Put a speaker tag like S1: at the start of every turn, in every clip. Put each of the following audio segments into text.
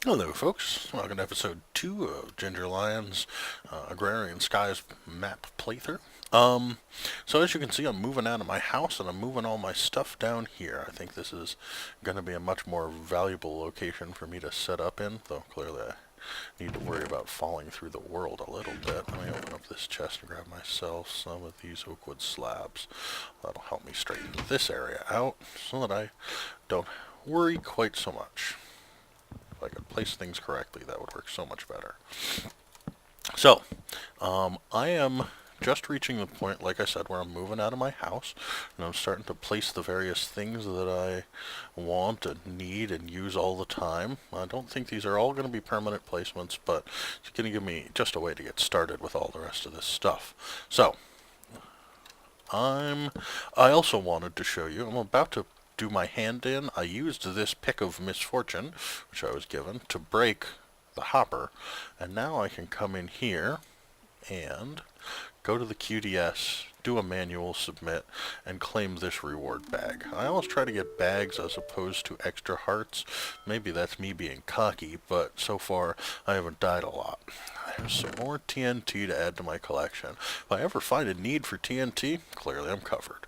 S1: Hello, folks. Welcome to episode 2 of GingerLion's Agrarian Skies map playthrough. So as you can see, I'm moving out of my house and I'm moving all my stuff down here. I think this is going to be a much more valuable location for me to set up in, though clearly I need to worry about falling through the world a little bit. Let me open up this chest and grab myself some of these oak wood slabs. That'll help me straighten this area out so that I don't worry quite so much. If I could place things correctly, that would work so much better. So, I am just reaching the point, like I said, where I'm moving out of my house, and I'm starting to place the various things that I want and need and use all the time. I don't think these are all going to be permanent placements, but it's going to give me just a way to get started with all the rest of this stuff. So, I also wanted to show you, I'm about to do my hand in. I used this pick of misfortune, which I was given, to break the hopper, and now I can come in here and go to the QDS, do a manual submit, and claim this reward bag. I always try to get bags as opposed to extra hearts. Maybe that's me being cocky, but so far I haven't died a lot. There's some more TNT to add to my collection. If I ever find a need for TNT, clearly I'm covered.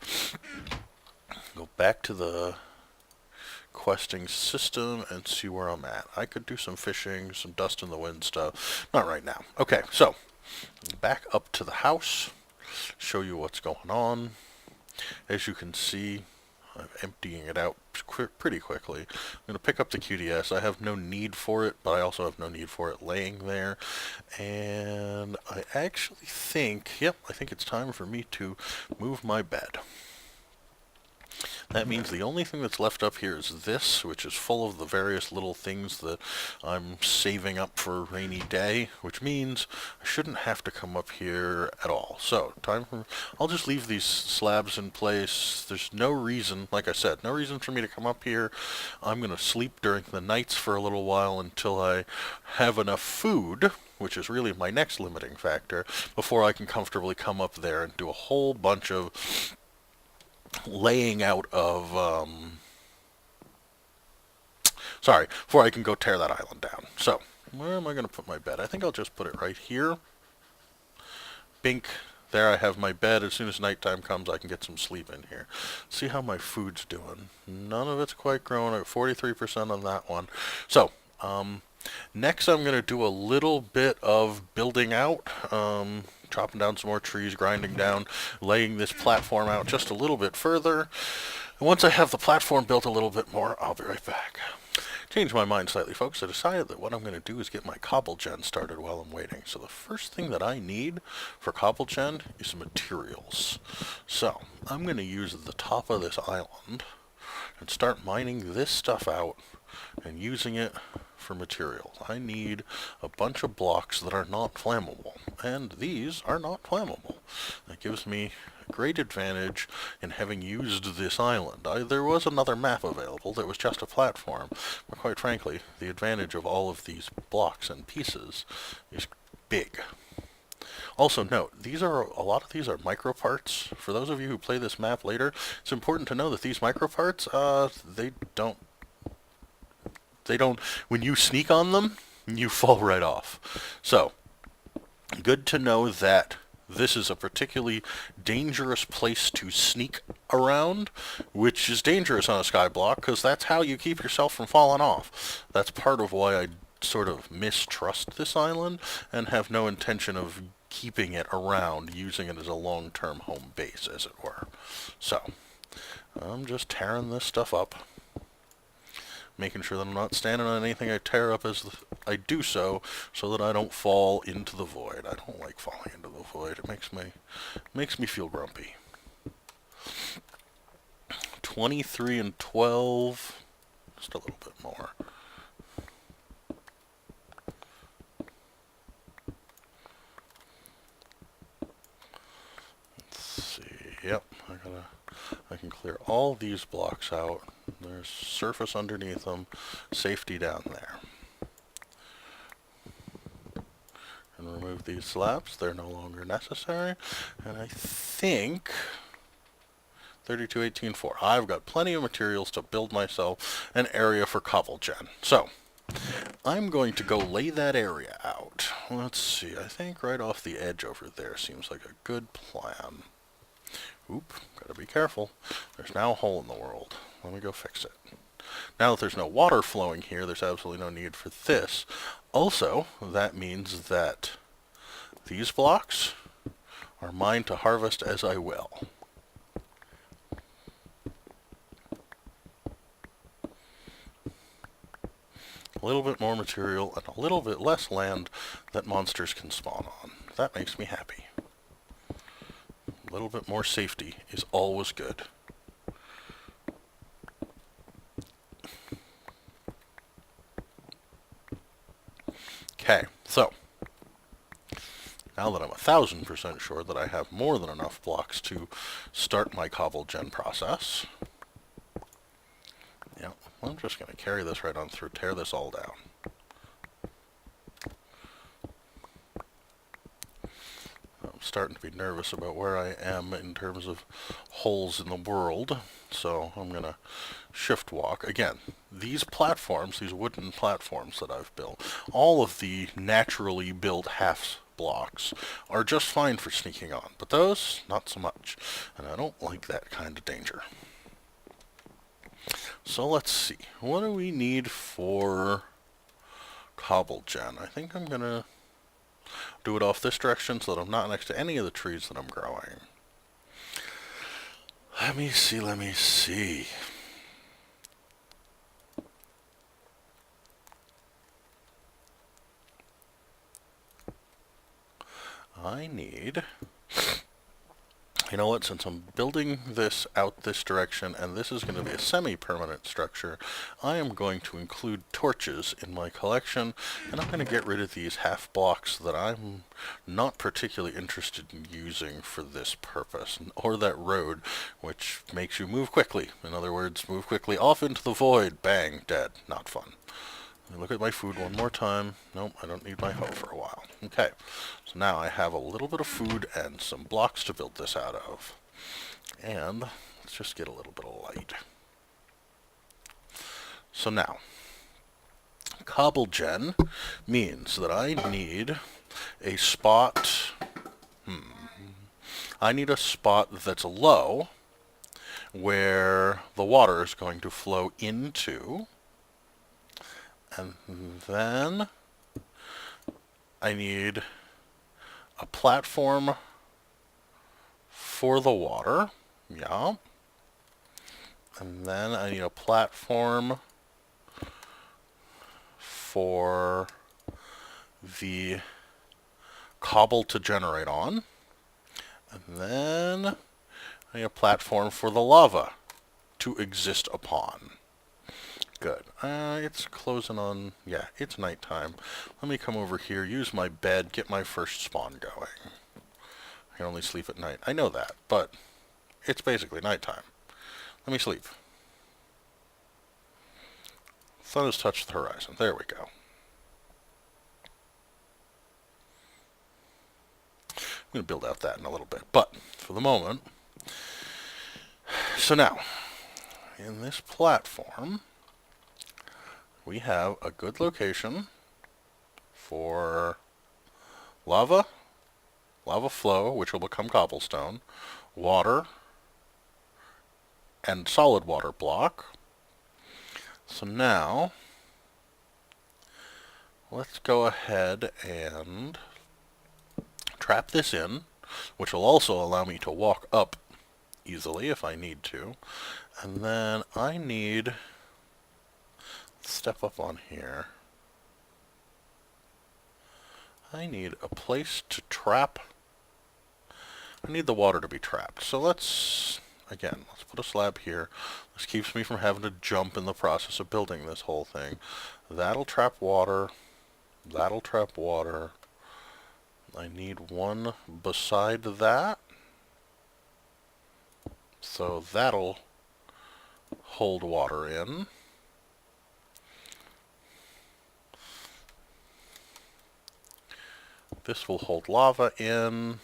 S1: Go back to the questing system and see where I'm at. I could do some fishing, some dust in the wind stuff. Not right now. Okay, so back up to the house, show you what's going on. As you can see, I'm emptying it out pretty quickly. I'm going to pick up the QDS. I have no need for it, but I also have no need for it laying there. And I actually think, I think it's time for me to move my bed. That means the only thing that's left up here is this, which is full of the various little things that I'm saving up for a rainy day, which means I shouldn't have to come up here at all. So, I'll just leave these slabs in place. There's no reason, like I said, no reason for me to come up here. I'm going to sleep during the nights for a little while until I have enough food, which is really my next limiting factor, before I can comfortably come up there and do a whole bunch of laying out of, before I can go tear that island down. So, where am I going to put my bed? I think I'll just put it right here. Bink. There I have my bed. As soon as nighttime comes, I can get some sleep in here. See how my food's doing. None of it's quite grown. I got 43% on that one. So, next I'm going to do a little bit of building out. Chopping down some more trees, grinding down, laying this platform out just a little bit further. And once I have the platform built a little bit more, I'll be right back. Changed my mind slightly, folks. I decided that what I'm going to do is get my cobble gen started while I'm waiting. So the first thing that I need for cobble gen is materials. So I'm going to use the top of this island and start mining this stuff out and using it for materials. I need a bunch of blocks that are not flammable, and these are not flammable. That gives me a great advantage in having used this island. There was another map available that was just a platform, but quite frankly, the advantage of all of these blocks and pieces is big. Also note, a lot of these are micro parts. For those of you who play this map later, it's important to know that these micro parts, they don't, when you sneak on them, you fall right off. So, good to know that this is a particularly dangerous place to sneak around, which is dangerous on a sky block, because that's how you keep yourself from falling off. That's part of why I sort of mistrust this island, and have no intention of keeping it around, using it as a long-term home base, as it were. So, I'm just tearing this stuff up, making sure that I'm not standing on anything I tear up as I do so that I don't fall into the void. I don't like falling into the void. It makes me feel grumpy. 23 and 12, just a little bit more. Let's see. Yep, I can clear all these blocks out. There's surface underneath them, safety down there. And remove these slabs, they're no longer necessary. And I think 3218.4. I've got plenty of materials to build myself an area for cobble gen. So, I'm going to go lay that area out. Let's see, I think right off the edge over there seems like a good plan. Oop, gotta be careful. There's now a hole in the world. Let me go fix it. Now that there's no water flowing here, there's absolutely no need for this. Also, that means that these blocks are mine to harvest as I will. A little bit more material and a little bit less land that monsters can spawn on. That makes me happy. A little bit more safety is always good. Okay, so now that I'm 1000% sure that I have more than enough blocks to start my cobble gen process, yeah, I'm just going to carry this right on through, tear this all down. I'm starting to be nervous about where I am in terms of holes in the world, so I'm going to shift walk. Again, these platforms, these wooden platforms that I've built, all of the naturally built half blocks are just fine for sneaking on, but those, not so much, and I don't like that kind of danger. So let's see, what do we need for cobble gen? I think I'm gonna do it off this direction so that I'm not next to any of the trees that I'm growing. Let me see. I need, you know what, since I'm building this out this direction, and this is going to be a semi-permanent structure, I am going to include torches in my collection, and I'm going to get rid of these half blocks that I'm not particularly interested in using for this purpose, or that road, which makes you move quickly. In other words, move quickly off into the void, bang, dead, not fun. Look at my food one more time. Nope, I don't need my hoe for a while. Okay, so now I have a little bit of food and some blocks to build this out of. And let's just get a little bit of light. So now, cobble gen means that I need a spot. I need a spot that's low where the water is going to flow into. And then I need a platform for the water, yeah. And then I need a platform for the cobble to generate on. And then I need a platform for the lava to exist upon. Good. It's closing on, yeah, it's nighttime. Let me come over here, use my bed, get my first spawn going. I can only sleep at night. I know that, but it's basically nighttime. Let me sleep. Sun has touched the horizon. There we go. I'm going to build out that in a little bit, but for the moment. So now, in this platform, we have a good location for lava flow, which will become cobblestone, water, and solid water block. So now, let's go ahead and trap this in, which will also allow me to walk up easily if I need to. And then I need, step up on here. I need a place to trap. I need the water to be trapped. So let's put a slab here. This keeps me from having to jump in the process of building this whole thing. That'll trap water. That'll trap water. I need one beside that. So that'll hold water in. This will hold lava in,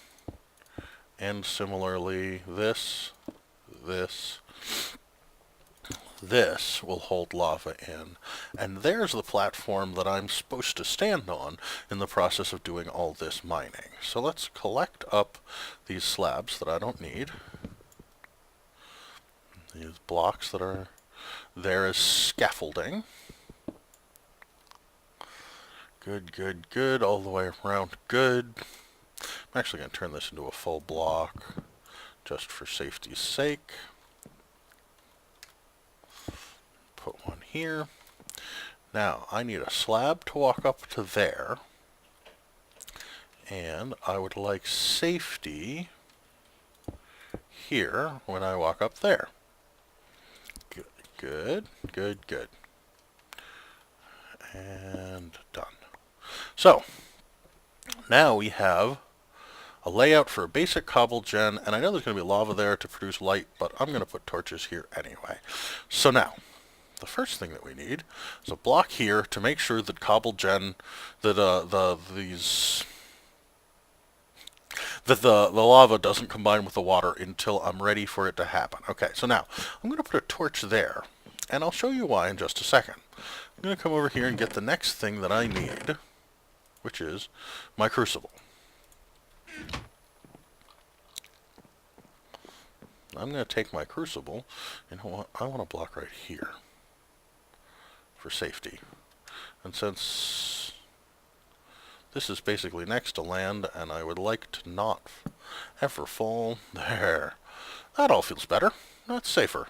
S1: and similarly this, This will hold lava in, and there's the platform that I'm supposed to stand on in the process of doing all this mining. So let's collect up these slabs that I don't need. These blocks that are there as scaffolding. Good, good, good, all the way around, good. I'm actually going to turn this into a full block, just for safety's sake. Put one here. Now, I need a slab to walk up to there, and I would like safety here when I walk up there. Good, good, good, good. And done. So, now we have a layout for a basic cobble gen, and I know there's going to be lava there to produce light, but I'm going to put torches here anyway. So now, the first thing that we need is a block here to make sure that cobble gen, that the lava doesn't combine with the water until I'm ready for it to happen. Okay, so now I'm going to put a torch there, and I'll show you why in just a second. I'm going to come over here and get the next thing that I need, which is my crucible. I'm going to take my crucible, you know what, I want a block right here for safety. And since this is basically next to land, and I would like to not ever fall there, that all feels better. That's safer.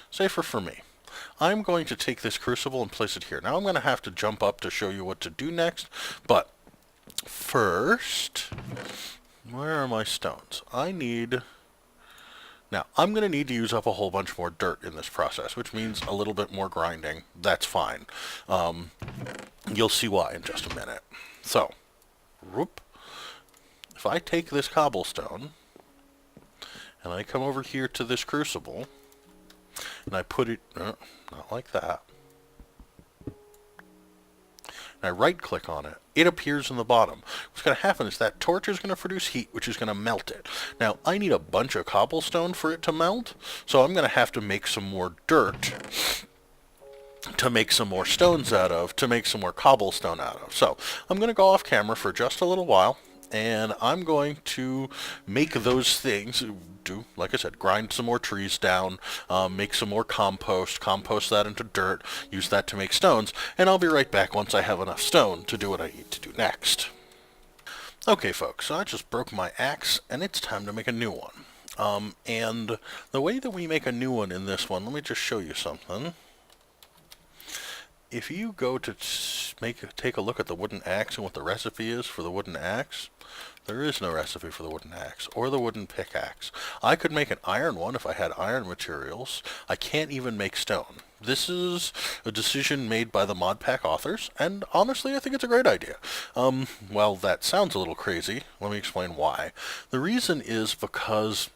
S1: Safer for me. I'm going to take this crucible and place it here. Now I'm going to have to jump up to show you what to do next, but first, where are my stones? Now, I'm going to need to use up a whole bunch more dirt in this process, which means a little bit more grinding. That's fine. You'll see why in just a minute. So, whoop. If I take this cobblestone, and I come over here to this crucible, and I put it, not like that, and I right-click on it, it appears in the bottom. What's going to happen is that torch is going to produce heat, which is going to melt it. Now, I need a bunch of cobblestone for it to melt, so I'm going to have to make some more dirt to make some more stones out of, to make some more cobblestone out of. So, I'm going to go off camera for just a little while, and I'm going to make those things, like I said, grind some more trees down, make some more compost that into dirt, use that to make stones, and I'll be right back once I have enough stone to do what I need to do next. Okay, folks, so I just broke my axe, and it's time to make a new one. And the way that we make a new one in this one, let me just show you something. If you go to take a look at the wooden axe and what the recipe is for the wooden axe, there is no recipe for the wooden axe or the wooden pickaxe. I could make an iron one if I had iron materials. I can't even make stone. This is a decision made by the mod pack authors, and honestly, I think it's a great idea. Well, that sounds a little crazy. Let me explain why. The reason is because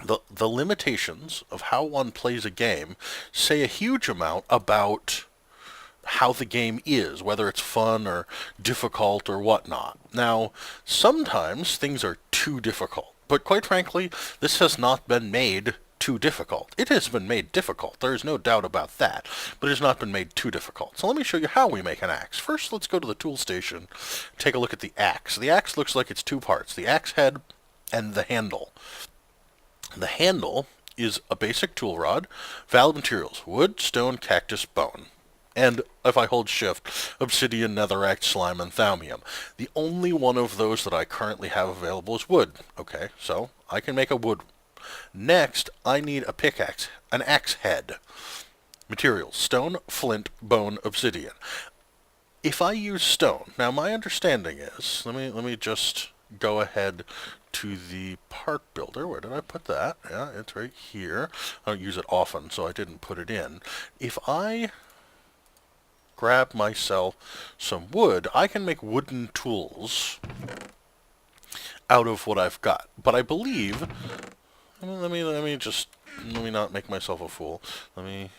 S1: the limitations of how one plays a game say a huge amount about how the game is, whether it's fun or difficult or whatnot. Now, sometimes things are too difficult, but quite frankly, this has not been made too difficult. It has been made difficult, there is no doubt about that, but it has not been made too difficult. So let me show you how we make an axe. First, let's go to the tool station, take a look at the axe. The axe looks like it's two parts, the axe head and the handle. The handle is a basic tool rod, valid materials, wood, stone, cactus, bone. And if I hold shift, obsidian, netherite, slime, and thaumium. The only one of those that I currently have available is wood. Okay, so I can make a wood. Next, I need a pickaxe, an axe head. Materials, stone, flint, bone, obsidian. If I use stone, now my understanding is, let me just go ahead to the part builder. Where did I put that? Yeah, it's right here. I don't use it often, so I didn't put it in. If I grab myself some wood, I can make wooden tools out of what I've got. But I believe, let me not make myself a fool. Let me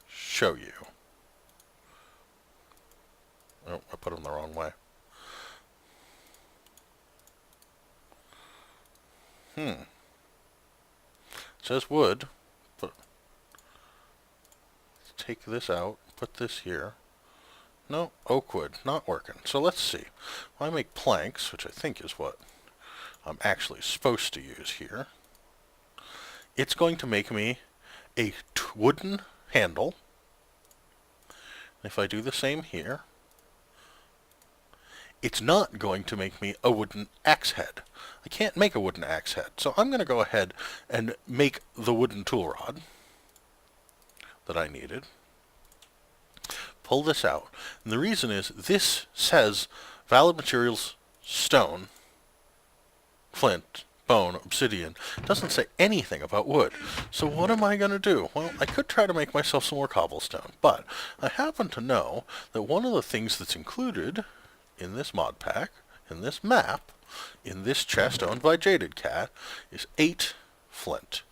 S1: show you. Oh, I put them the wrong way. It says wood, but take this out, put this here. No, oak wood, not working. So let's see. Well, I make planks, which I think is what I'm actually supposed to use here. It's going to make me a wooden handle. If I do the same here, it's not going to make me a wooden axe head. I can't make a wooden axe head, so I'm going to go ahead and make the wooden tool rod that I needed. Pull this out. And the reason is this says valid materials stone, flint, bone, obsidian. It doesn't say anything about wood. So what am I going to do? Well, I could try to make myself some more cobblestone, but I happen to know that one of the things that's included in this mod pack, in this map, in this chest owned by Jaded Cat, is 8 flint.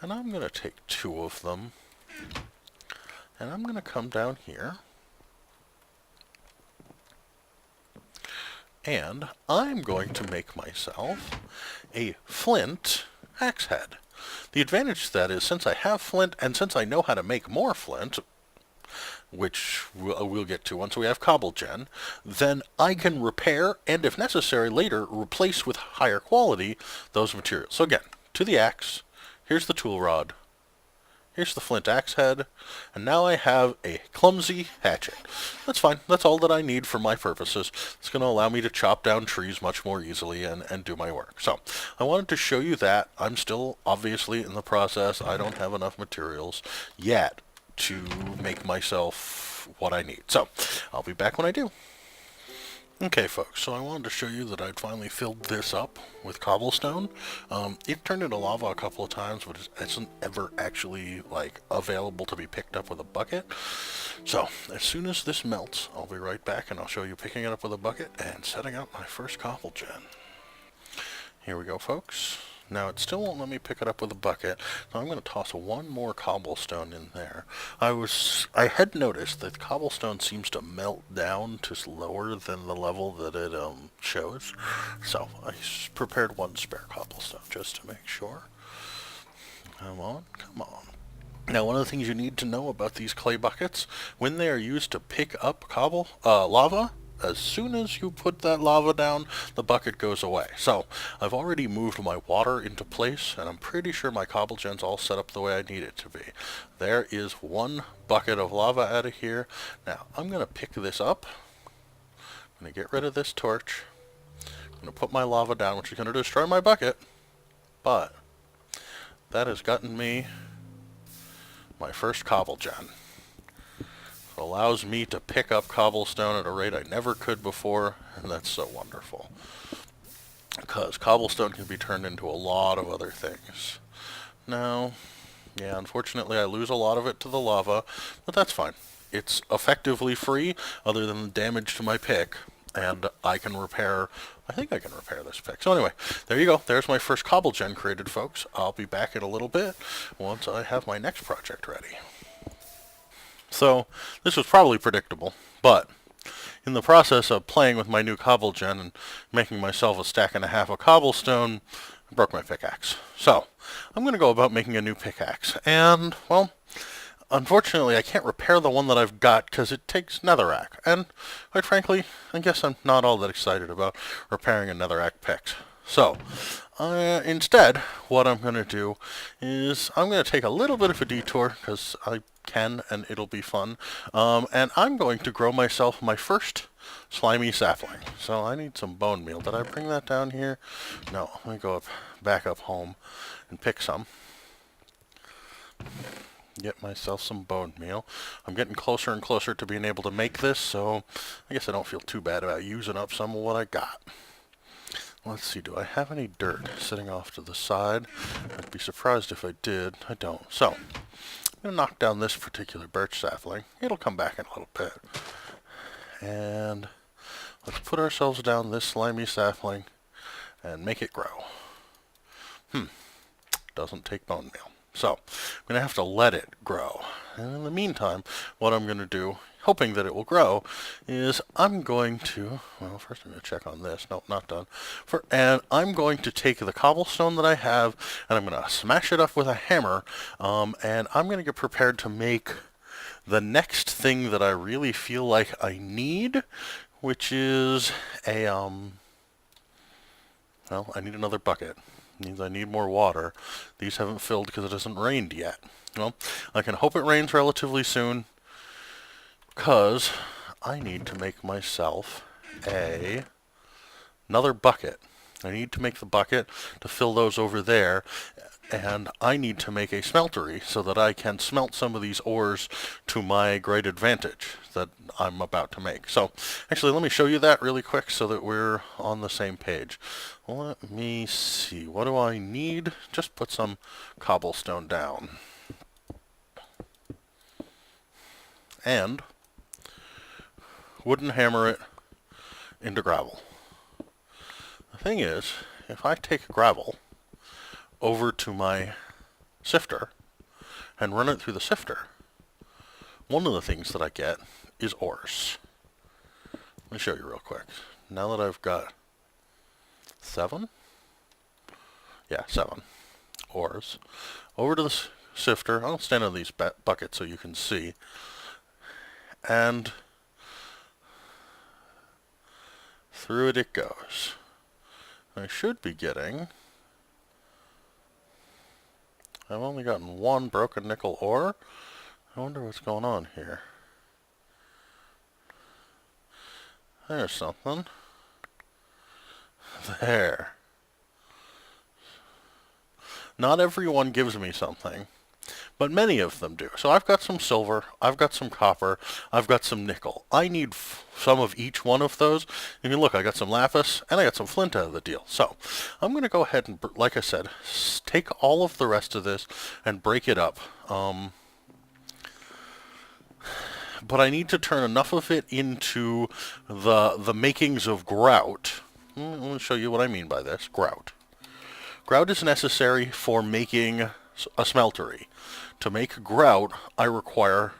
S1: And I'm going to take 2 of them, and I'm going to come down here, and I'm going to make myself a flint axe head. The advantage to that is, since I have flint, and since I know how to make more flint, which we'll get to once we have cobble gen, then I can repair, and if necessary later, replace with higher quality those materials. So again, to the axe, here's the tool rod, here's the flint axe head, and now I have a clumsy hatchet. That's fine. That's all that I need for my purposes. It's going to allow me to chop down trees much more easily and do my work. So I wanted to show you that. I'm still obviously in the process. I don't have enough materials yet to make myself what I need. So I'll be back when I do. Okay, folks, so I wanted to show you that I'd finally filled this up with cobblestone. It turned into lava a couple of times, but it isn't ever actually, like, available to be picked up with a bucket. So, as soon as this melts, I'll be right back, and I'll show you picking it up with a bucket and setting up my first cobble gen. Here we go, folks. Now, it still won't let me pick it up with a bucket, so I'm going to toss one more cobblestone in there. I had noticed that cobblestone seems to melt down to lower than the level that it shows, so I prepared one spare cobblestone just to make sure. Come on, come on. Now, one of the things you need to know about these clay buckets, when they are used to pick up lava, as soon as you put that lava down, the bucket goes away. So, I've already moved my water into place, and I'm pretty sure my cobble gen's all set up the way I need it to be. There is one bucket of lava out of here. Now, I'm going to pick this up. I'm going to get rid of this torch. I'm going to put my lava down, which is going to destroy my bucket. But that has gotten me my first cobble gen. Allows me to pick up cobblestone at a rate I never could before, and that's so wonderful. Because cobblestone can be turned into a lot of other things. Now, yeah, unfortunately I lose a lot of it to the lava, but that's fine. It's effectively free, other than the damage to my pick, and I think I can repair this pick. So anyway, there you go. There's my first cobble gen created, folks. I'll be back in a little bit once I have my next project ready. So, this was probably predictable, but in the process of playing with my new cobble gen and making myself a stack and a half of cobblestone, I broke my pickaxe. So, I'm going to go about making a new pickaxe, and, well, unfortunately I can't repair the one that I've got because it takes netherrack, and quite frankly, I guess I'm not all that excited about repairing a netherrack pick. So, instead, what I'm going to do is I'm going to take a little bit of a detour, because I can, and it'll be fun, and I'm going to grow myself my first slimy sapling. So I need some bone meal. Did I bring that down here? No. Let me go back up home and pick some. Get myself some bone meal. I'm getting closer and closer to being able to make this, so I guess I don't feel too bad about using up some of what I got. Let's see, do I have any dirt sitting off to the side? I'd be surprised if I did. I don't. So, I'm going to knock down this particular birch sapling. It'll come back in a little bit. And let's put ourselves down this slimy sapling and make it grow. Doesn't take bone meal. So, I'm going to have to let it grow. And in the meantime, what I'm going to do, hoping that it will grow, is I'm going to, well, first I'm going to check on this. Nope, not done. And I'm going to take the cobblestone that I have, and I'm going to smash it up with a hammer, and I'm going to get prepared to make the next thing that I really feel like I need, which is a, well, I need another bucket. It means I need more water. These haven't filled because it hasn't rained yet. Well, I can hope it rains relatively soon, because I need to make myself another bucket. I need to make the bucket to fill those over there, and I need to make a smeltery so that I can smelt some of these ores to my great advantage that I'm about to make. So, actually, let me show you that really quick so that we're on the same page. Let me see. What do I need? Just put some cobblestone down. And wooden hammer it into gravel. The thing is, if I take gravel over to my sifter and run it through the sifter, one of the things that I get is ores. Let me show you real quick. Now that I've got 7 ores over to the sifter, I'll stand on these buckets so you can see, and through it goes. I should be getting, I've only gotten 1 broken nickel ore. I wonder what's going on here. There's something. There. Not everyone gives me something, but many of them do. So I've got some silver, I've got some copper, I've got some nickel. I need some of each one of those. And you look, I got some lapis, and I got some flint out of the deal. So I'm going to go ahead and, like I said, take all of the rest of this and break it up. But I need to turn enough of it into the makings of grout. Let me show you what I mean by this. Grout. Grout is necessary for making a smeltery. To make grout, I require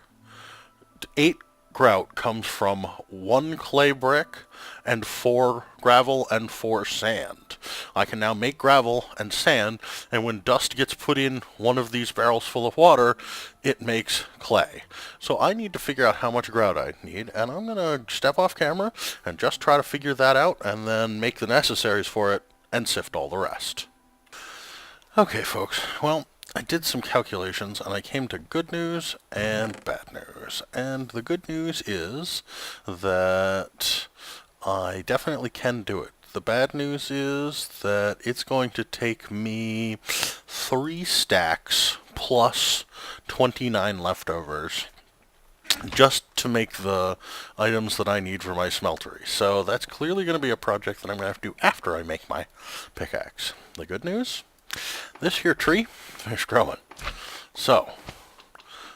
S1: 8 grout comes from 1 clay brick and 4 gravel and 4 sand. I can now make gravel and sand, and when dust gets put in one of these barrels full of water, it makes clay. So I need to figure out how much grout I need, and I'm going to step off camera and just try to figure that out, and then make the necessaries for it and sift all the rest. Okay, folks, well, I did some calculations, and I came to good news and bad news. And the good news is that I definitely can do it. The bad news is that it's going to take me 3 stacks plus 29 leftovers just to make the items that I need for my smeltery. So that's clearly going to be a project that I'm going to have to do after I make my pickaxe. The good news? This here tree is growing. So,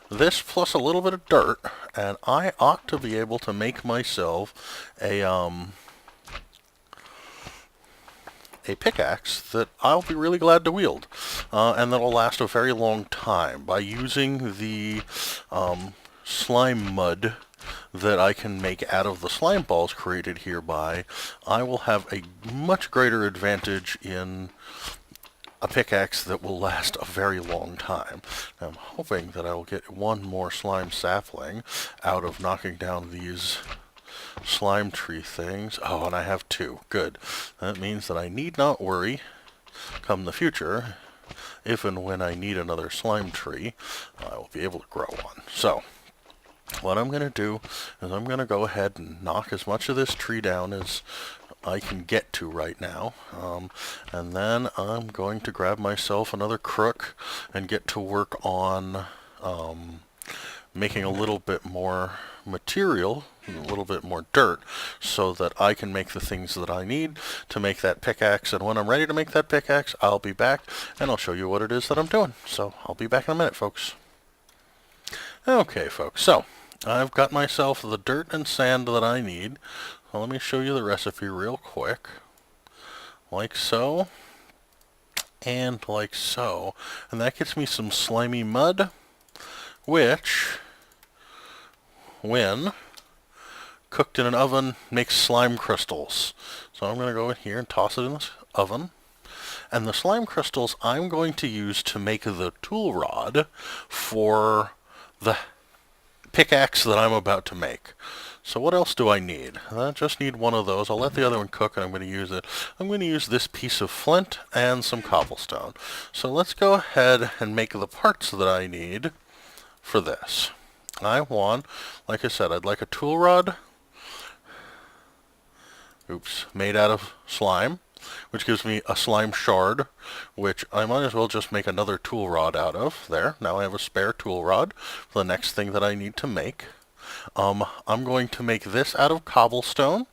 S1: this plus a little bit of dirt, and I ought to be able to make myself a pickaxe that I'll be really glad to wield, and that'll last a very long time by using the slime mud that I can make out of the slime balls created hereby. I will have a much greater advantage in a pickaxe that will last a very long time. Now, I'm hoping that I will get 1 more slime sapling out of knocking down these slime tree things. Oh, and I have 2. Good. That means that I need not worry come the future. If and when I need another slime tree, I will be able to grow one. So, what I'm going to do is I'm going to go ahead and knock as much of this tree down as I can get to right now, and then I'm going to grab myself another crook and get to work on making a little bit more material, a little bit more dirt, so that I can make the things that I need to make that pickaxe. And when I'm ready to make that pickaxe, I'll be back and I'll show you what it is that I'm doing. So I'll be back in a minute, folks. Okay, folks, so I've got myself the dirt and sand that I need. Well, let me show you the recipe real quick. Like so, and like so. And that gets me some slimy mud, which, when cooked in an oven, makes slime crystals. So I'm going to go in here and toss it in the oven. And the slime crystals I'm going to use to make the tool rod for the pickaxe that I'm about to make. So what else do I need? I just need one of those. I'll let the other one cook, and I'm going to use it. I'm going to use this piece of flint and some cobblestone. So let's go ahead and make the parts that I need for this. I want, like I said, I'd like a tool rod, made out of slime, which gives me a slime shard, which I might as well just make another tool rod out of. There, now I have a spare tool rod for the next thing that I need to make. I'm going to make this out of cobblestone.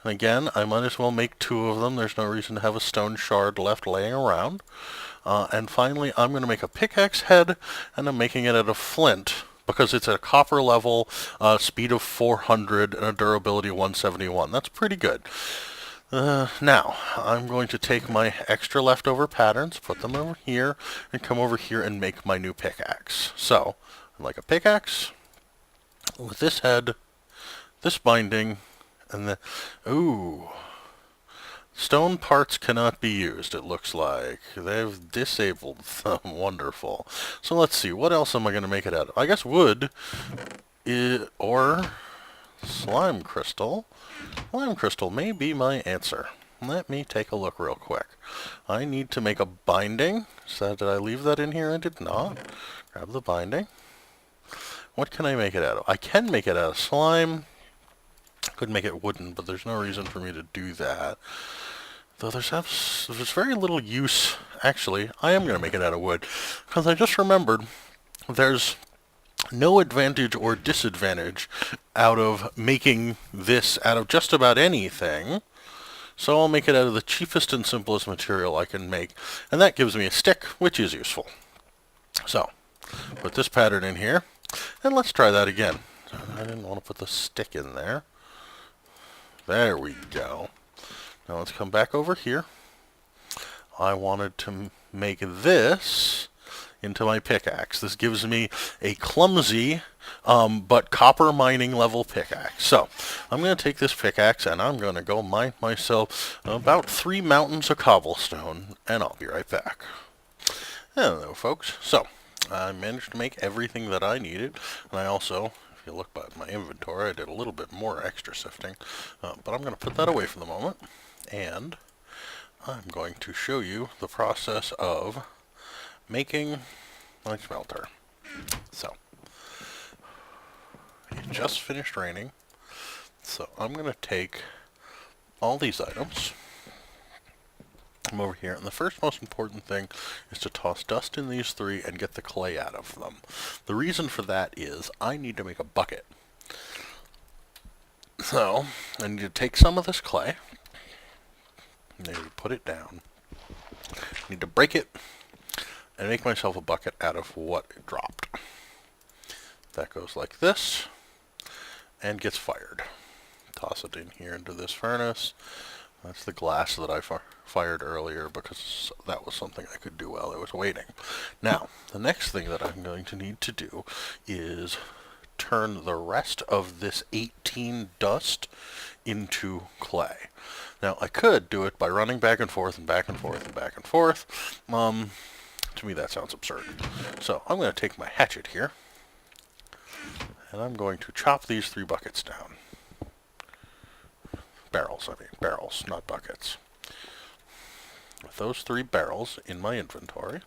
S1: And again, I might as well make two of them. There's no reason to have a stone shard left laying around. And finally, I'm going to make a pickaxe head, and I'm making it out of flint, because it's at a copper level, speed of 400, and a durability of 171. That's pretty good. Now, I'm going to take my extra leftover patterns, put them over here, and come over here and make my new pickaxe. So, like a pickaxe, with this head, this binding, and the... Ooh... Stone parts cannot be used, it looks like. They've disabled them. Wonderful. So let's see, what else am I going to make it out of? I guess wood, or slime crystal. Slime crystal may be my answer. Let me take a look real quick. I need to make a binding. So did I leave that in here? I did not. Grab the binding. What can I make it out of? I can make it out of slime. Could make it wooden, but there's no reason for me to do that. Though there's very little use. Actually, I am going to make it out of wood, because I just remembered there's no advantage or disadvantage out of making this out of just about anything. So I'll make it out of the cheapest and simplest material I can make, and that gives me a stick, which is useful. So, put this pattern in here, and let's try that again. I didn't want to put the stick in there. There we go. Now let's come back over here. I wanted to make this into my pickaxe. This gives me a clumsy but copper mining level pickaxe. So I'm going to take this pickaxe and I'm going to go mine myself about 3 mountains of cobblestone, and I'll be right back. Hello folks. So I managed to make everything that I needed, and I also, if you look at my inventory, I did a little bit more extra sifting, but I'm going to put that away for the moment, and I'm going to show you the process of making my smelter. So, it just finished raining, so I'm going to take all these items. I'm over here, and the first most important thing is to toss dust in these 3 and get the clay out of them. The reason for that is I need to make a bucket. So, I need to take some of this clay, I need to put it down, I need to break it, and make myself a bucket out of what it dropped. That goes like this, and gets fired. Toss it in here into this furnace. That's the glass that I fired earlier, because that was something I could do while I was waiting. Now, the next thing that I'm going to need to do is turn the rest of this 18 dust into clay. Now, I could do it by running back and forth and back and forth and back and forth. To me, that sounds absurd. So, I'm going to take my hatchet here, and I'm going to chop these 3 buckets down. Barrels, not buckets. With those 3 barrels in my inventory,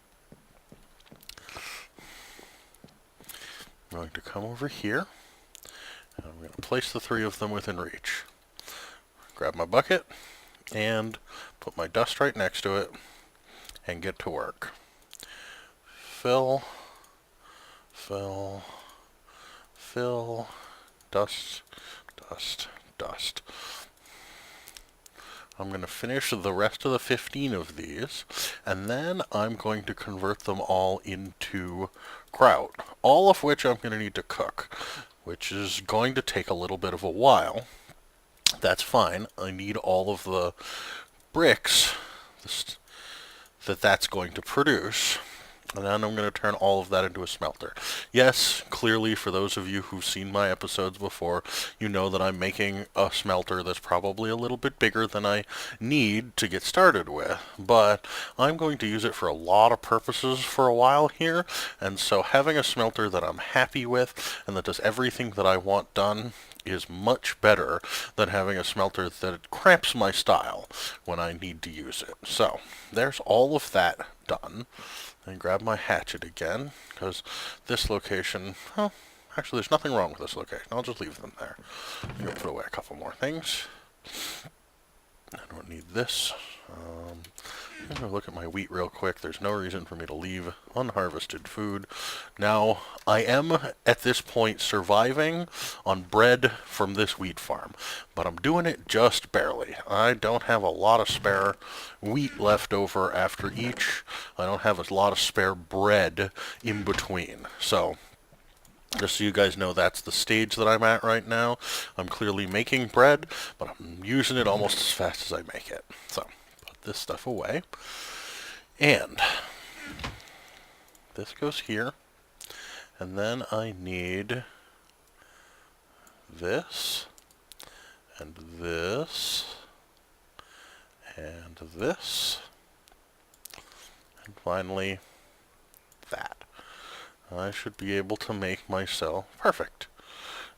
S1: I'm going to come over here, and I'm going to place the 3 of them within reach. Grab my bucket, and put my dust right next to it, and get to work. Fill, fill, fill, dust, dust, dust. I'm going to finish the rest of the 15 of these, and then I'm going to convert them all into grout, all of which I'm going to need to cook, which is going to take a little bit of a while. That's fine. I need all of the bricks that's going to produce. And then I'm going to turn all of that into a smelter. Yes, clearly, for those of you who've seen my episodes before, you know that I'm making a smelter that's probably a little bit bigger than I need to get started with. But I'm going to use it for a lot of purposes for a while here, and so having a smelter that I'm happy with and that does everything that I want done is much better than having a smelter that cramps my style when I need to use it. So, there's all of that done. And grab my hatchet again, because this location, well, actually there's nothing wrong with this location. I'll just leave them there. I'm going to put away a couple more things. I don't need this. I'm going to look at my wheat real quick. There's no reason for me to leave unharvested food. Now, I am, at this point, surviving on bread from this wheat farm, but I'm doing it just barely. I don't have a lot of spare wheat left over after each. I don't have a lot of spare bread in between. So, just so you guys know, that's the stage that I'm at right now. I'm clearly making bread, but I'm using it almost as fast as I make it. So, put this stuff away. And this goes here. And then I need this, and this, and this, and finally that. I should be able to make myself perfect.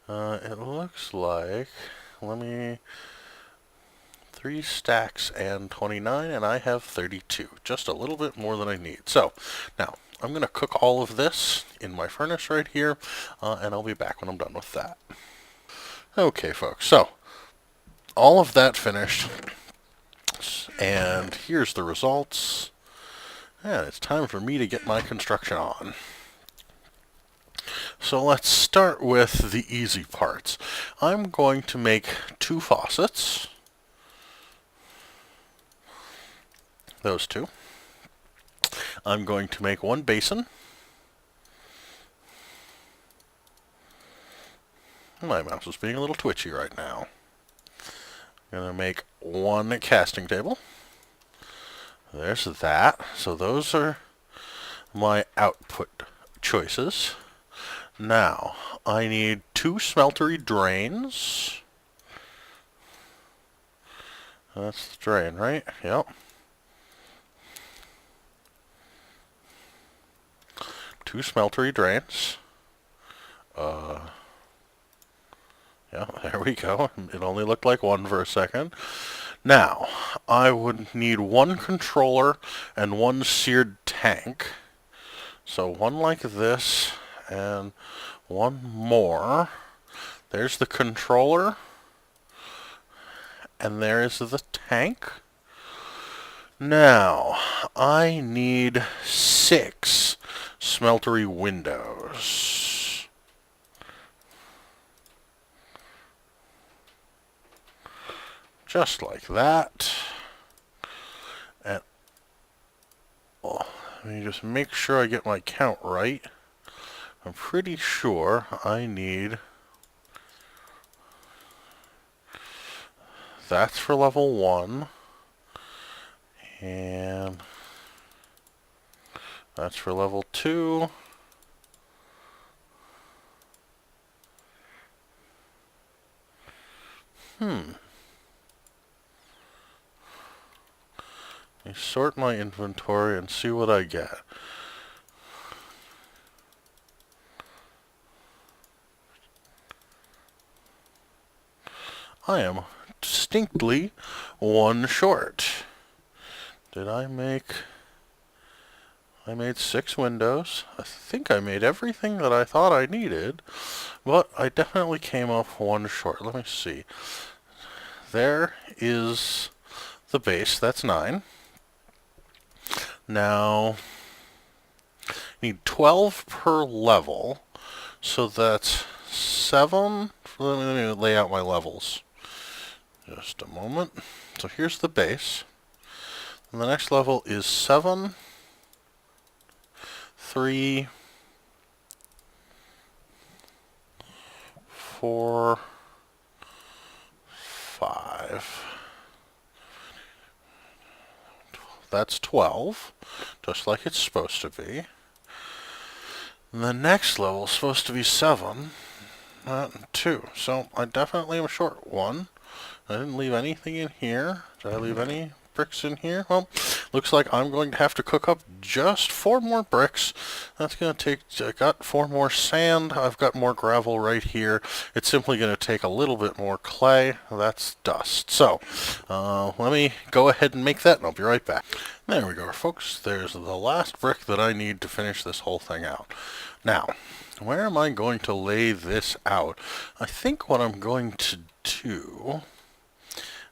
S1: It looks like, 3 stacks and 29, and I have 32. Just a little bit more than I need. So, now, I'm going to cook all of this in my furnace right here, and I'll be back when I'm done with that. Okay, folks, so, all of that finished, and here's the results. And it's time for me to get my construction on. So let's start with the easy parts. I'm going to make 2 faucets. Those 2. I'm going to make 1 basin. My mouse is being a little twitchy right now. I'm going to make 1 casting table. There's that. So those are my output choices. Now, I need 2 smeltery drains. That's the drain, right? Yep. 2 smeltery drains. Yeah, there we go. It only looked like 1 for a second. Now, I would need 1 controller and 1 seared tank. So 1 like this, and 1 more. There's the controller, and there is the tank. Now, I need 6 smeltery windows. Just like that. And let me just make sure I get my count right. I'm pretty sure I need... That's for level 1. And that's for level 2. Let me sort my inventory and see what I get. I am distinctly 1 short. Did I make... I made 6 windows. I think I made everything that I thought I needed, but I definitely came up 1 short. Let me see. There is the base. That's 9. Now, I need 12 per level, so that's 7. Let me lay out my levels. Just a moment. So here's the base. And the next level is 7, 3, 4, 5. That's 12, just like it's supposed to be. The next level is supposed to be 7, not 2. So I definitely am short 1. I didn't leave anything in here. Did I leave any bricks in here? Well, looks like I'm going to have to cook up just 4 more bricks. That's going to take, I got 4 more sand. I've got more gravel right here. It's simply going to take a little bit more clay. That's dust. So, let me go ahead and make that, and I'll be right back. There we go, folks. There's the last brick that I need to finish this whole thing out. Now, where am I going to lay this out? I think what I'm going to do...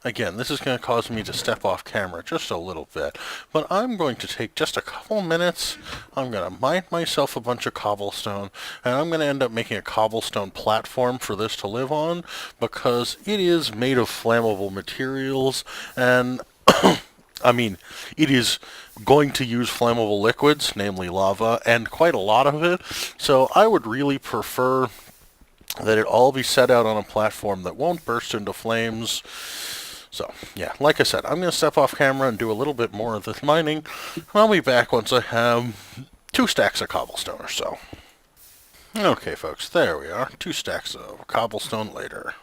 S1: Again, this is going to cause me to step off camera just a little bit, but I'm going to take just a couple minutes. I'm going to mine myself a bunch of cobblestone, and I'm going to end up making a cobblestone platform for this to live on, because it is made of flammable materials, and I mean, it is going to use flammable liquids, namely lava, and quite a lot of it, so I would really prefer that it all be set out on a platform that won't burst into flames. So, yeah, like I said, I'm going to step off camera and do a little bit more of this mining, and I'll be back once I have 2 stacks of cobblestone or so. Okay, folks, there we are. 2 stacks of cobblestone later.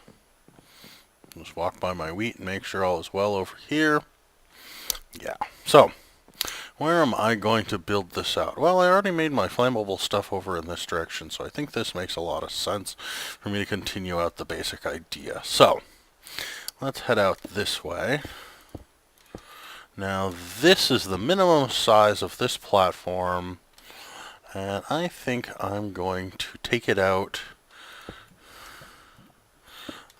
S1: Just walk by my wheat and make sure all is well over here. Yeah, so, where am I going to build this out? Well, I already made my flammable stuff over in this direction, so I think this makes a lot of sense for me to continue out the basic idea. So, let's head out this way. Now, this is the minimum size of this platform, and I think I'm going to take it out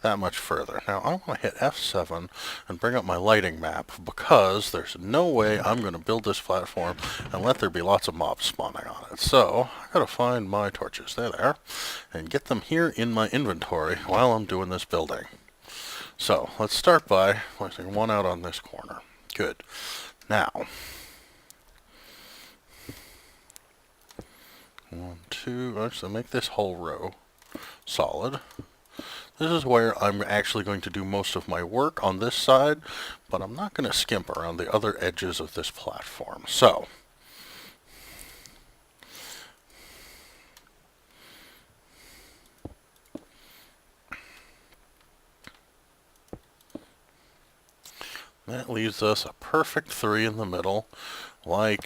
S1: that much further. Now, I want to hit F7 and bring up my lighting map, because there's no way I'm going to build this platform and let there be lots of mobs spawning on it. So, I gotta find my torches. There they are, and get them here in my inventory while I'm doing this building. So, let's start by placing 1 out on this corner. Good. Now, 1, 2, actually make this whole row solid. This is where I'm actually going to do most of my work on this side, but I'm not going to skimp around the other edges of this platform. So, that leaves us a perfect 3 in the middle, like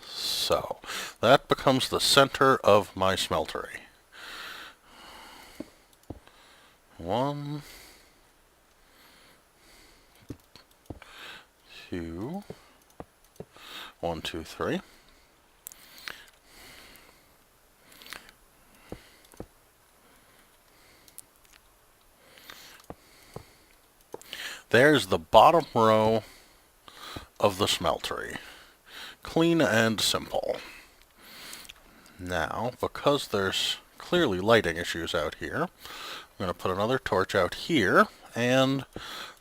S1: so. That becomes the center of my smeltery. 1, 2, 1, 2, 3. There's the bottom row of the smeltery. Clean and simple. Now, because there's clearly lighting issues out here, I'm going to put another torch out here, and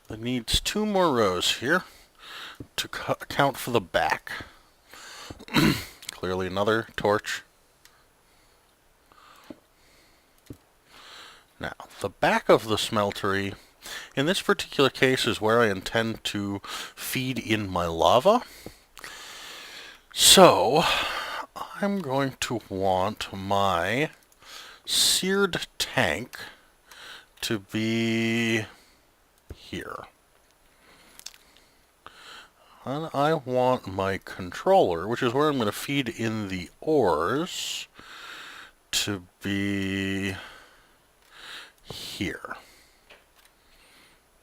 S1: it needs 2 more rows here to account for the back. Clearly another torch. Now, the back of the smeltery, in this particular case, is where I intend to feed in my lava. So, I'm going to want my seared tank to be here. And I want my controller, which is where I'm going to feed in the ores, to be here.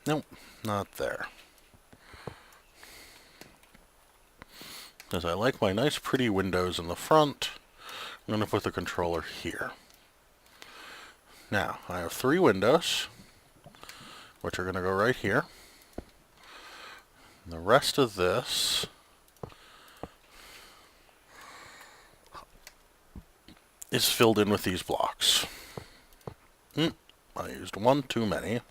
S1: Nope, not there. Because I like my nice pretty windows in the front, I'm going to put the controller here. Now, I have 3 windows, which are going to go right here. And the rest of this is filled in with these blocks. I used 1 too many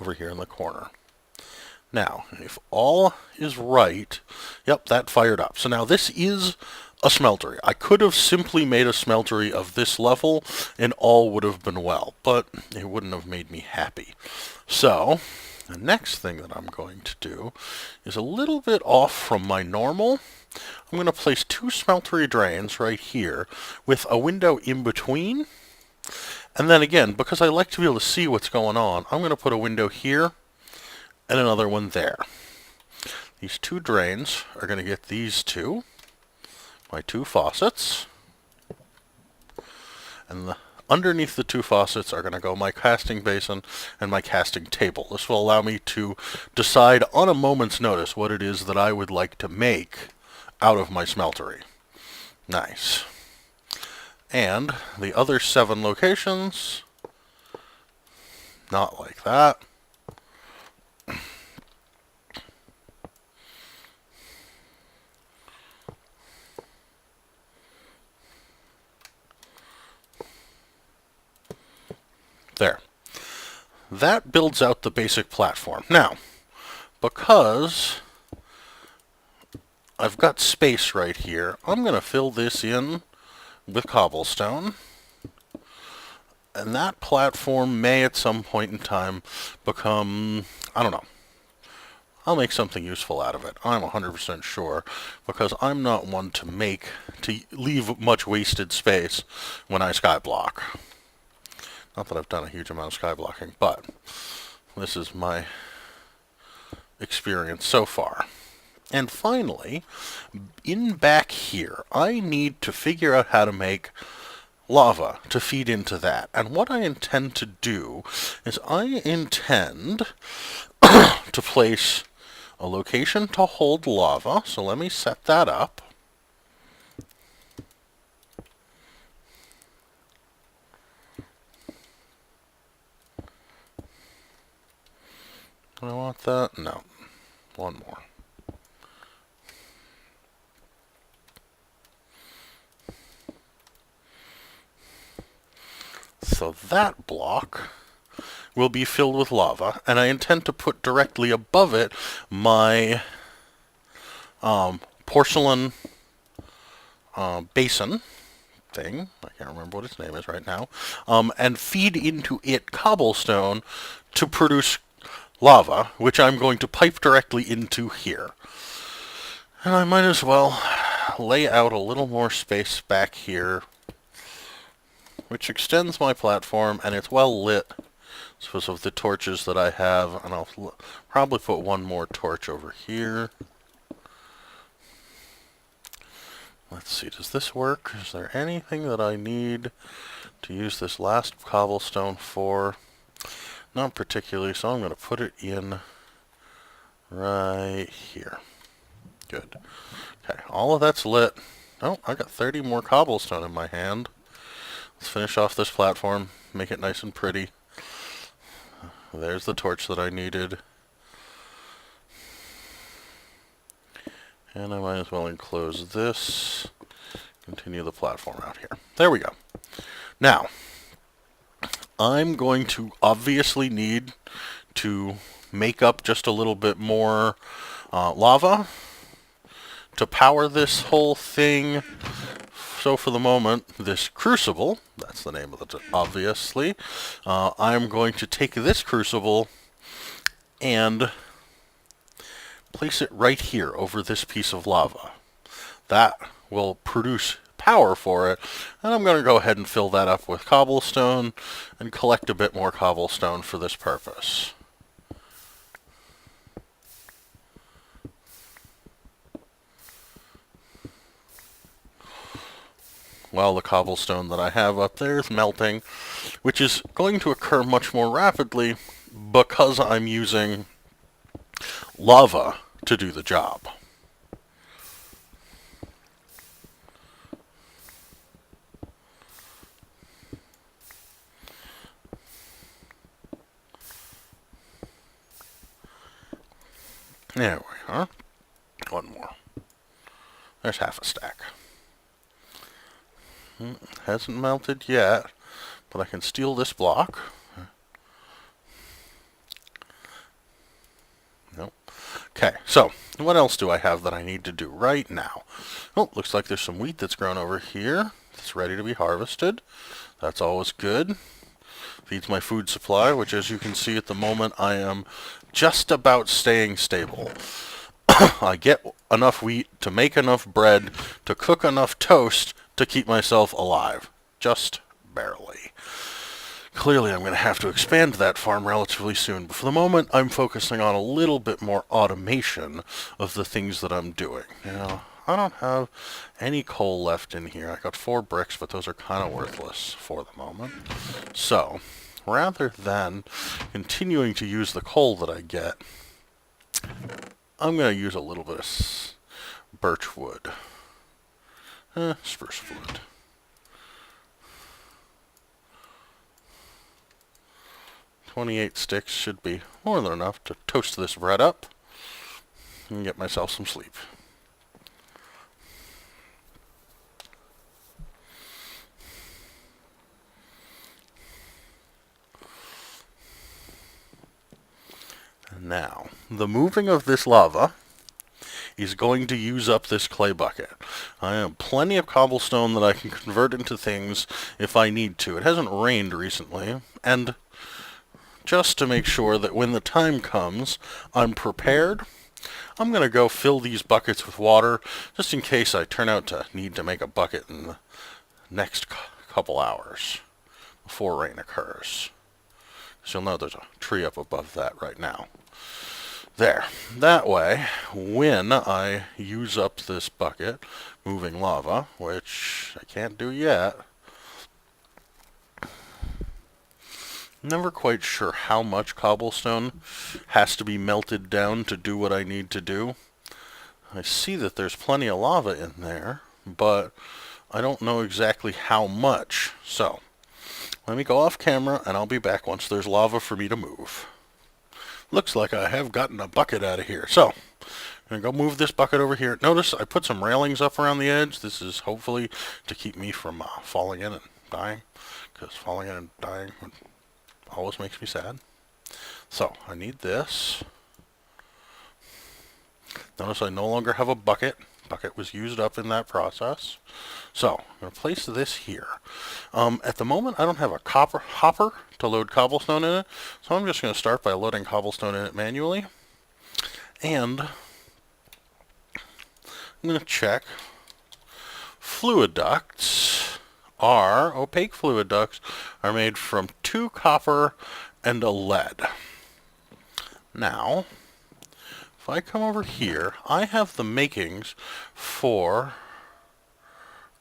S1: over here in the corner. Now, if all is right, yep, that fired up. So now this is a smeltery. I could have simply made a smeltery of this level and all would have been well, but it wouldn't have made me happy. So, The next thing that I'm going to do is a little bit off from my normal. I'm going to place 2 smeltery drains right here with a window in between. And then again, because I like to be able to see what's going on, I'm going to put a window here and another one there. These 2 drains are going to get these 2, my 2 faucets. And underneath the 2 faucets are going to go my casting basin and my casting table. This will allow me to decide on a moment's notice what it is that I would like to make out of my smeltery. Nice. And the other 7 locations, not like that. There. That builds out the basic platform. Now, because I've got space right here, I'm going to fill this in with cobblestone. And that platform may at some point in time become, I don't know, I'll make something useful out of it. I'm 100% sure, because I'm not one to leave much wasted space when I skyblock. Not that I've done a huge amount of skyblocking, but this is my experience so far. And finally, in back here, I need to figure out how to make lava to feed into that. And what I intend to do is I intend to place a location to hold lava. So let me set that up. Do I want that? No. One more. So that block will be filled with lava, and I intend to put directly above it my porcelain basin thing. I can't remember what its name is right now. And feed into it cobblestone to produce lava, which I'm going to pipe directly into here. And I might as well lay out a little more space back here, which extends my platform, and it's well lit because of the torches that I have. And I'll probably put one more torch over here. Let's see, does this work? Is there anything that I need to use this last cobblestone for? Not particularly, so I'm going to put it in right here. Good. Okay, all of that's lit. Oh, I got 30 more cobblestone in my hand. Let's finish off this platform, make it nice and pretty. There's the torch that I needed. And I might as well enclose this. Continue the platform out here. There we go. Now, I'm going to obviously need to make up just a little bit more lava to power this whole thing. So for the moment, this crucible, that's the name of it obviously, I'm going to take this crucible and place it right here over this piece of lava. That will produce power for it, and I'm going to go ahead and fill that up with cobblestone and collect a bit more cobblestone for this purpose. Well, the cobblestone that I have up there is melting, which is going to occur much more rapidly because I'm using lava to do the job. There we are. One more. There's half a stack. Hasn't melted yet, but I can steal this block. Nope. Okay, so what else do I have that I need to do right now? Oh, looks like there's some wheat that's grown over here. It's ready to be harvested. That's always good. Feeds my food supply, which as you can see at the moment I am just about staying stable. I get enough wheat to make enough bread to cook enough toast to keep myself alive. Just barely. Clearly I'm going to have to expand that farm relatively soon, but for the moment I'm focusing on a little bit more automation of the things that I'm doing. You know, I don't have any coal left in here. I got 4 bricks, but those are kind of worthless for the moment. So, rather than continuing to use the coal that I get, I'm going to use a little bit of birch wood. Spruce wood. "28 sticks should be more than enough to toast this bread up and get myself some sleep." Now, the moving of this lava is going to use up this clay bucket. I have plenty of cobblestone that I can convert into things if I need to. It hasn't rained recently, and just to make sure that when the time comes, I'm prepared, I'm going to go fill these buckets with water, just in case I turn out to need to make a bucket in the next couple hours before rain occurs. So you'll know there's a tree up above that right now. There. That way, when I use up this bucket, moving lava, which I can't do yet, never quite sure how much cobblestone has to be melted down to do what I need to do. I see that there's plenty of lava in there, but I don't know exactly how much. So, let me go off camera and I'll be back once there's lava for me to move. Looks like I have gotten a bucket out of here. So, I'm going to go move this bucket over here. Notice I put some railings up around the edge. This is hopefully to keep me from falling in and dying, because falling in and dying always makes me sad. So, I need this. Notice I no longer have a bucket. Bucket was used up in that process. So, I'm going to place this here. At the moment, I don't have a hopper to load cobblestone in it, so I'm just going to start by loading cobblestone in it manually. And I'm going to check. Fluid ducts are, opaque fluid ducts are made from 2 copper and a lead. Now, if I come over here, I have the makings for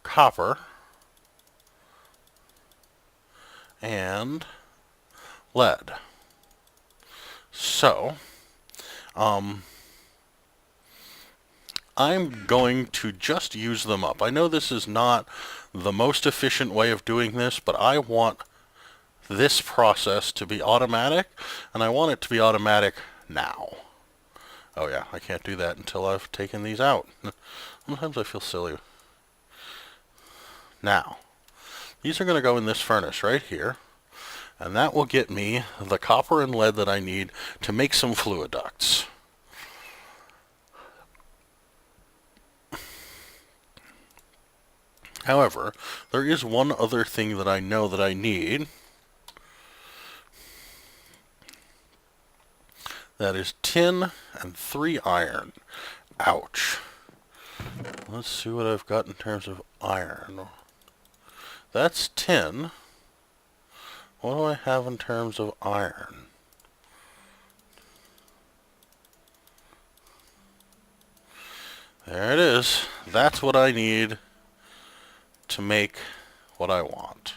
S1: copper and lead. So, I'm going to just use them up. I know this is not the most efficient way of doing this, but I want this process to be automatic, and I want it to be automatic now. Oh yeah, I can't do that until I've taken these out. Sometimes I feel silly. Now, these are going to go in this furnace right here, and that will get me the copper and lead that I need to make some fluid ducts. However, there is one other thing that I know that I need. That is tin and 3 iron. Ouch. Let's see what I've got in terms of iron. That's tin. What do I have in terms of iron? There it is. That's what I need to make what I want.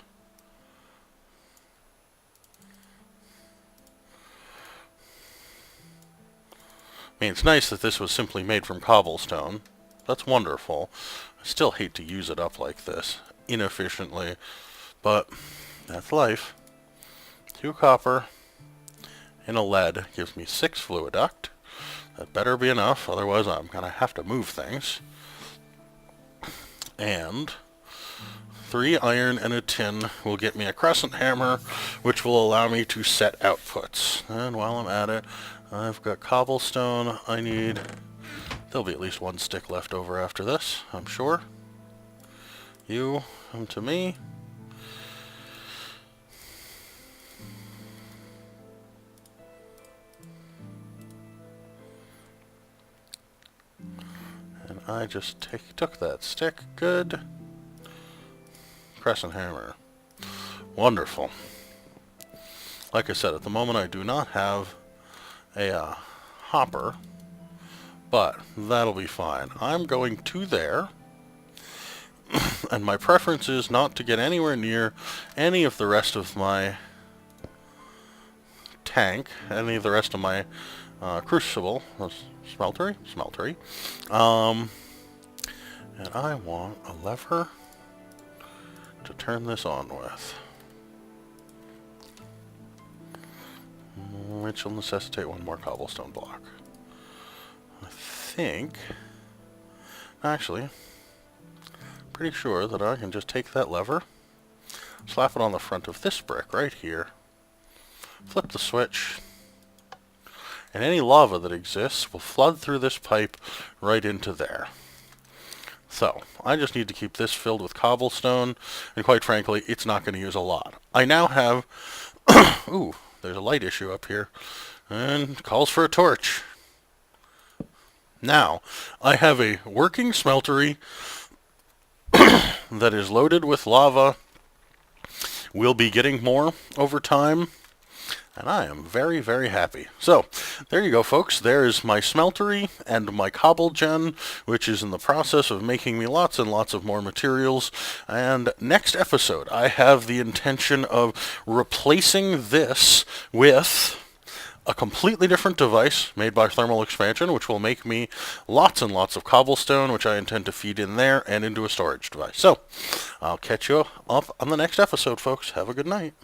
S1: I mean, it's nice that this was simply made from cobblestone. That's wonderful. I still hate to use it up like this, inefficiently, but that's life. 2 copper and a lead gives me 6 fluid duct. That better be enough, otherwise I'm going to have to move things. And 3 iron and a tin will get me a crescent hammer, which will allow me to set outputs. And while I'm at it, I've got cobblestone. I need... There'll be at least 1 stick left over after this, I'm sure. You come to me. I just took that stick. Good. Crescent hammer. Wonderful. Like I said, at the moment I do not have a hopper, but that'll be fine. I'm going to there, and my preference is not to get anywhere near any of the rest of my tank, any of the rest of my crucible, smeltery, and I want a lever to turn this on with, which will necessitate one more cobblestone block. I think, actually, pretty sure that I can just take that lever, slap it on the front of this brick right here, flip the switch, and any lava that exists will flood through this pipe right into there. So, I just need to keep this filled with cobblestone, and quite frankly, it's not going to use a lot. I now have, ooh, there's a light issue up here, and calls for a torch. Now, I have a working smeltery that is loaded with lava. We'll be getting more over time, and I am very, very happy. So, there you go, folks. There is my smeltery and my cobble gen, which is in the process of making me lots and lots of more materials. And next episode, I have the intention of replacing this with a completely different device made by thermal expansion, which will make me lots and lots of cobblestone, which I intend to feed in there and into a storage device. So, I'll catch you up on the next episode, folks. Have a good night.